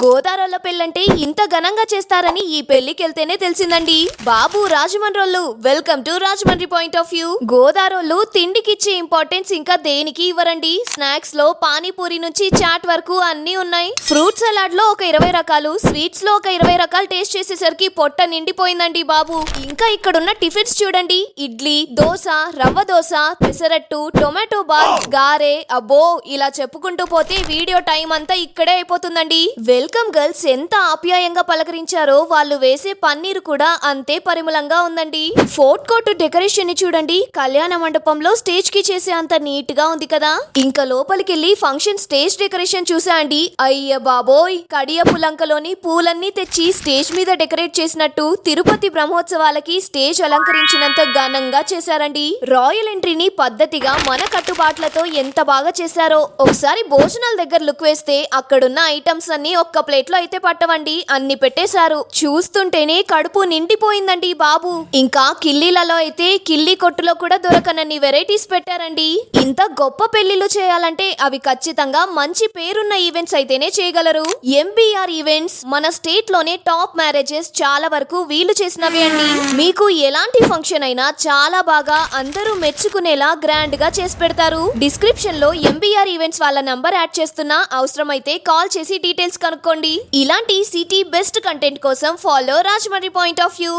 గోదావరిలో పెళ్ళంటే ఇంత ఘనంగా చేస్తారని ఈ పెళ్లికి వెళ్తేనే తెలిసిందండి. బాబు రాజమండ్రోళ్ళు, welcome to Rajahmundry point of view. గోదావరిలో తిండికిచ్చే ఇంపార్టెన్స్ ఇంకా దేనికి ఇవ్వరండి. స్నాక్స్ లో పానీపూరి నుంచి చాట్ వరకు అన్ని ఉన్నాయి. ఫ్రూట్ సలాడ్ లో ఒక 20 రకాలు, స్వీట్స్ లో ఒక 20 రకాలు టేస్ట్ చేసేసరికి పొట్ట నిండిపోయిందండి బాబు. ఇంకా ఇక్కడున్న టిఫిన్స్ చూడండి, ఇడ్లీ, దోశ, రవ్వ దోశ, పెసరట్టు, టొమాటో బాత్, గారె, అబ్బో ఇలా చెప్పుకుంటూ పోతే వీడియో టైం అంతా ఇక్కడే అయిపోతుందండి. వెల్కమ్ గర్ల్స్ ఎంత ఆప్యాయంగా పలకరించారో వాళ్ళు వేసే పన్నీరు కూడా అంతే పరిమళంగా ఉందండి. ఫోర్ట్ కోర్ట్ డెకరేషన్ ని చూడండి, కళ్యాణ మండపంలో స్టేజ్ కి చేసే అంత నీట్ గా ఉంది కదా. ఇంకా లోపలికెళ్లి ఫంక్షన్ స్టేజ్ డెకరేషన్ చూసా అండి, అయ్య బాబోయ్, కడియపు లంకలోని పూలన్నీ తెచ్చి స్టేజ్ మీద డెకరేట్ చేసినట్టు తిరుపతి బ్రహ్మోత్సవాలకి స్టేజ్ అలంకరించినంత ఘనంగా చేశారండి. రాయల్ ఎంట్రీని పద్ధతిగా మన కట్టుబాట్లతో ఎంత బాగా చేశారో. ఒకసారి భోజనాల దగ్గర లుక్ వేస్తే అక్కడున్న ఐటమ్స్ అన్ని ఒక్క ప్లేట్ లో అయితే పట్టవండి, అన్ని పెట్టేశారు. చూస్తుంటేనే కడుపు నిండిపోయిందండి బాబు. ఇంకా కిల్లీలలో అయితే కిల్లీ కొట్టులో కూడా దొరకనన్ని వెరైటీస్ పెట్టారండి. ఇంత గొప్ప పెళ్లిళ్ళు చేయాలంటే అవి ఖచ్చితంగా మంచి పేరున్న ఈవెంట్స్ అయితేనే చేయగలరు. ఎంబీఆర్ ఈవెంట్స్ మన స్టేట్ లోనే టాప్ మ్యారేజెస్ చాలా వరకు వీళ్ళు చేసినవి అండి. మీకు ఎలాంటి ఫంక్షన్ అయినా చాలా బాగా అందరూ మెచ్చుకునేలా గ్రాండ్ గా చేసి పెడతారు. డిస్క్రిప్షన్ లో ఎంబీఆర్ ఈవెంట్స్ వాళ్ళ నంబర్ యాడ్ చేస్తున్నా, అవసరమైతే కాల్ చేసి డీటెయిల్స్ కనుక్కోండి. ఇలాంటి సిటీ బెస్ట్ కంటెంట్ కోసం follow Rajahmundry point of view.